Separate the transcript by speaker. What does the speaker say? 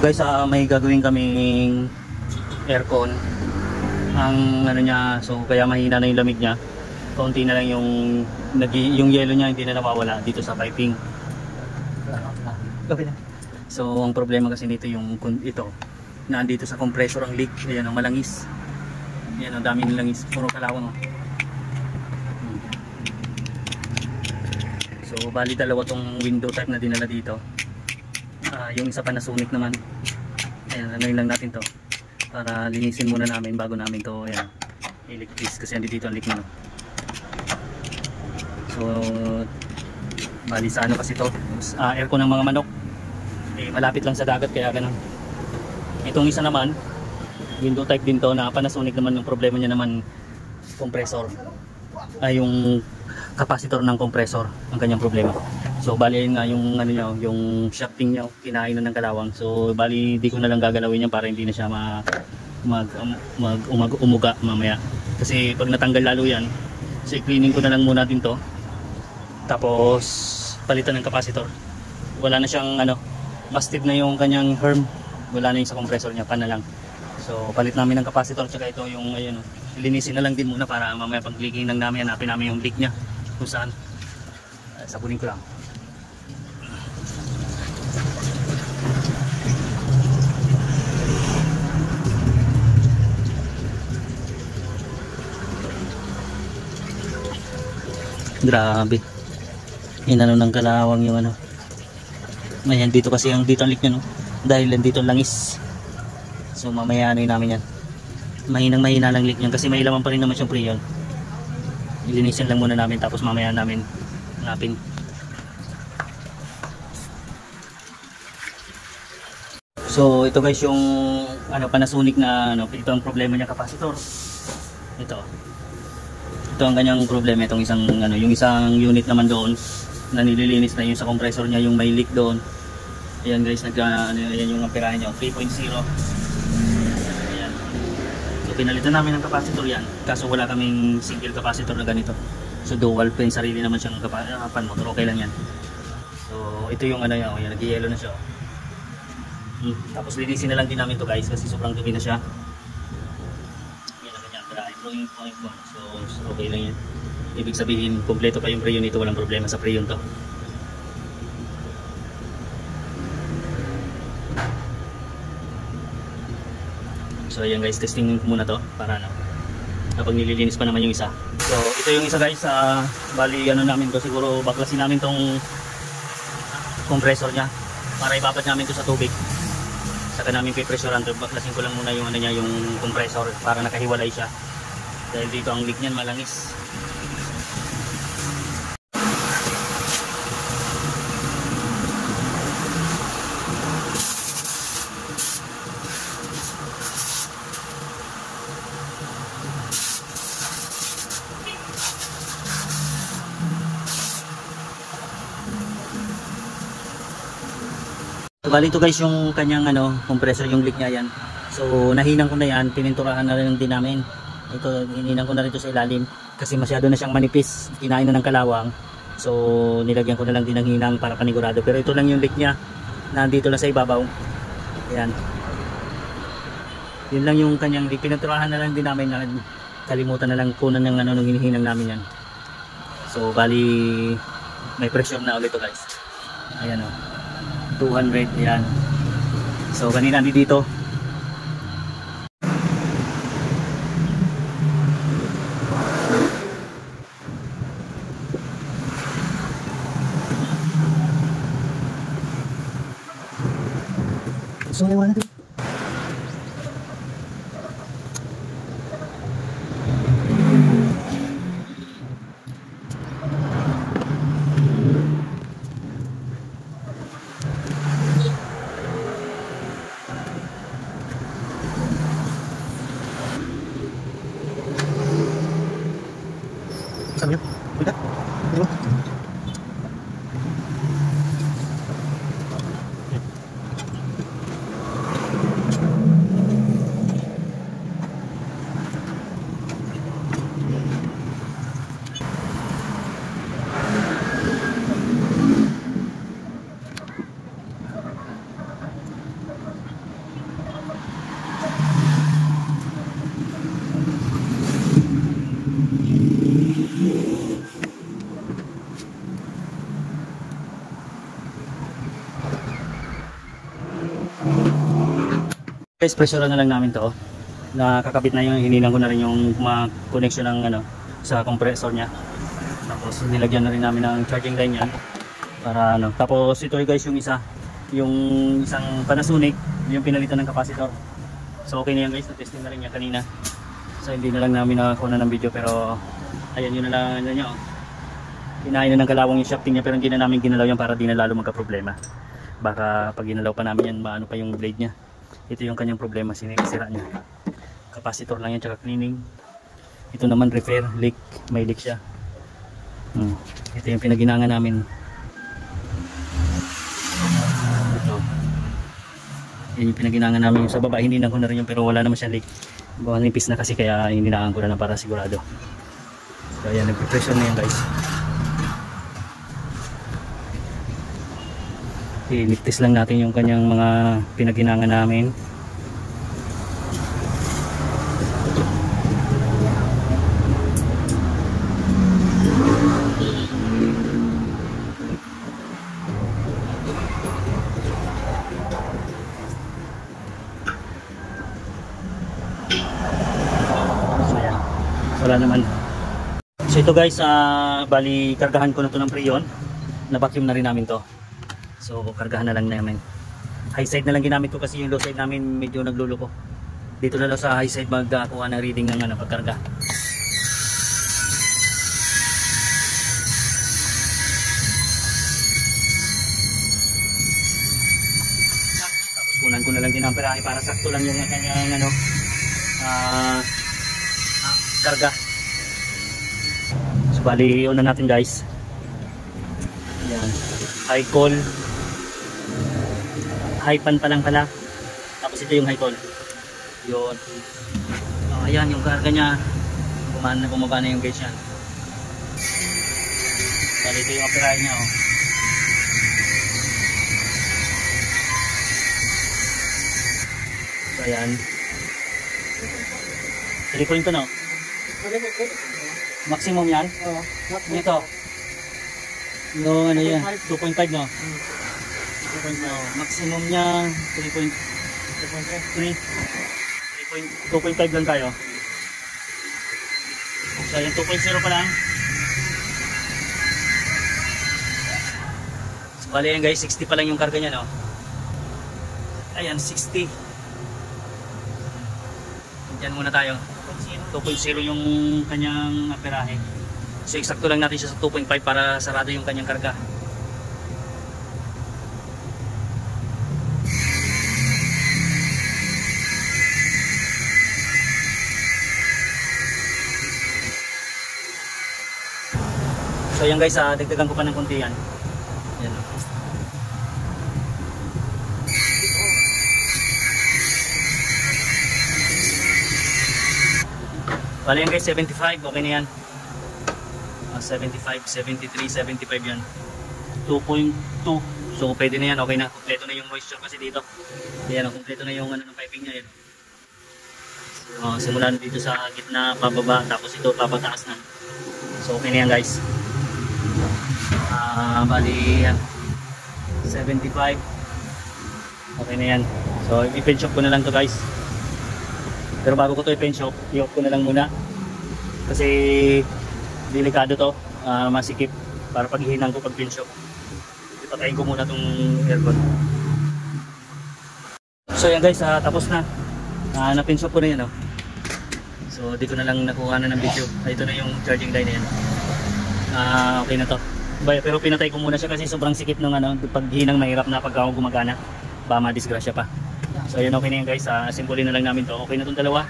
Speaker 1: guys, may gagawin kaming aircon. Ang ano niya, so kaya mahina na yung lamig niya. Konti na lang yung yelo niya, hindi na nawawala dito sa piping. So ang problema kasi nito yung ito, nandito sa compressor ang leak. Ayan ang malangis. Ayan ang dami ng langis, puro kalawang. So bali dalawa tong window type na dinala dito. Yung isa Panasonic naman. Ayan, ano lang natin to para linisin muna namin bago namin to ayan, i-leak kasi dito ang leak na. So bali sa ano kasi to, aircon ng mga manok. Malapit lang sa dagat kaya ganun. Itong isa naman, window type din to na Panasonic naman, yung problema niya naman compressor. Yung capacitor ng compressor ang kanyang problema. So bali nga yung ano niya, yung shafting niya kinain na ng kalawang. So bali di ko na lang gagalawin yan para hindi na siya umuga mamaya. Kasi pag natanggal lalo yan, so cleaning ko na lang muna din to. Tapos palitan ng capacitor. Wala na siyang ano, busted na yung kanyang herm. Wala na yung sa compressor niya, pan na lang. So palit namin ng capacitor, tsaka ito yung ayun, linisin na lang din muna para mamaya pag leaking lang namin, hanapin namin yung leak niya kung saan. Sabunin ko lang. Grabe. Inano ng kalawang yung ano. Ayan, dito kasi ang dito ang leak niya, no? Dahil dito ang langis. So mamaya ano namin yan. Mahina lang leak niyan kasi may laman pa rin naman siyang freon. Ilinisin lang muna namin tapos mamaya namin hanapin. So ito guys yung ano Panasonic na ano, ito ang problema niya, capacitor. Ito ang kanyang problema, itong isang ano, yung isang unit naman doon na nililinis na yung sa compressor niya, yung may leak doon. Ayan guys, ayan yung amperahe niya, 3.0. Ayan. So pinalitan namin ng capacitor yan, kaso wala kaming single capacitor na ganito. So dual pa yung sarili naman siyang pan motor, okay lang yan. So ito yung ano niya, nag-yellow na siya. Tapos linisin na lang din namin to guys kasi sobrang dumi na siya. So okay lang yan. Ibig sabihin kompleto pa yung preyon nito, walang problema sa preyon to. So ayan guys, testing muna to para ano, kapag nililinis pa naman yung isa. So ito yung isa guys, bali ano namin to, siguro baklasin namin tong compressor nya para ibabad namin to sa tubig. Saka namin pipresyoran to, baklasin ko lang muna yung ano niya, yung compressor para nakahiwalay siya. Dahil dito ang leak niyan malangis. So, bali ito guys yung kanyang ano, compressor, yung leak niya yan. So nahinang ko na yan, pininturahan na rin din namin. Ito, hininang ko na rin ito sa ilalim kasi masyado na siyang manipis, kinain na ng kalawang. So nilagyan ko na lang din ng hinang para panigurado, pero ito lang yung leak niya, nandito lang sa ibabaw. Ayan, yun lang yung kanyang leak. Pinaturahan na lang din namin, kalimutan na lang kunan ng ano nung hinihinang namin yan. So bali may pressure na ulit ito guys. Ayan o, 200 yan. So kanina dito so wala na dito. Sabi niyo? Ulit? Dito? Guys, pressure na lang namin to. Nakakabit na yung hinilang ko na rin yung mga connection ng ano sa compressor niya. Tapos nilagyan na rin namin ng charging line yan para ano. Tapos ito guys yung isang Panasonic, yung pinalitan ng capacitor. So okay na yan guys, na-testing na rin yan kanina. So hindi na lang namin nakakuha na ng video, pero ayan yun na lang ano niya. Kinain na ng kalawang yung shafting niya, pero hindi na namin ginalaw yan para di na lalo magka-problema. Baka pag ginalaw pa namin yan, maano pa yung blade niya. Ito yung kanyang problema, sinisira niya. Capacitor lang yan, tsaka cleaning. Ito naman repair, leak, may leak siya. Ito yung pinaginangan namin. Ito. Yan yung pinaginangan namin. Sa baba, hindi na ko na rin yung, pero wala naman siyang leak. Nipis na kasi, kaya hininaan ko na lang para sigurado. So ayan, nag-pressure na yan guys. I-lift lang natin yung kanyang mga pinaginangan namin. Wala naman. So ito guys, bali kargahan ko na to ng Freon. Na-vacuum na rin namin to. So kargahan na lang namin. High side na lang ginamit ko kasi yung low side namin medyo nagluloko. Dito na lang sa high side magkuha ng reading ng ano, pagkarga. Tapos kunan ko na lang din ang perahe para sakto lang yung kanyang ano, karga. So bali una natin guys. Yan. High call. High pan pa lang pala. Tapos ito yung high call. Yun. Ayan yung karga niya. Bumaba na yung gauge yan. Bali ito yung operahin niya. Oh. So ayan. 3.2 no? Maximum yan? Oo. Dito. Yung ano yan? 2.5 no? 2.5. Maximum niya 2.5 lang tayo. So yung 2.0 pa lang. So bali yan guys, 60 pa lang yung karga niya no? Ayan, 60. Diyan muna tayo. 2.0 yung kanyang aperahe. So eksakto lang natin siya sa 2.5 para sarado yung kanyang karga. So yan guys, dagdagan ko pa ng konti yan. Yan. Bali yan guys, 75, okay na yan. 75, 73, 75 yan. 2.2. So pwede na yan, okay na. Kompleto na yung moisture kasi dito. Ayan, kompleto na yung ano, ng piping niya. Yan. Simulan dito sa gitna, pababa, tapos ito papataas na. So okay na yan guys. Bali yan. 75. Okay na yan. So i-pen shop ko na lang to guys. Pero bago ko to i-pen shop, i-off ko na lang muna. Kasi delikado to, masikip para paghihinang ko pag pen shop. Ipatayin ko muna tong aircon. So yan guys, tapos na. Na-pen shop ko na yan. So di ko na lang nakuha na ng video. Ito na yung charging line na yan. Okay na to. Pero pinatay ko muna siya kasi sobrang sikip nung ano, paghinang mahirap na pag gumagana. Baka madisgrasya pa. So yun, okay na yan guys, simbolin na lang namin to. Okay na itong dalawa.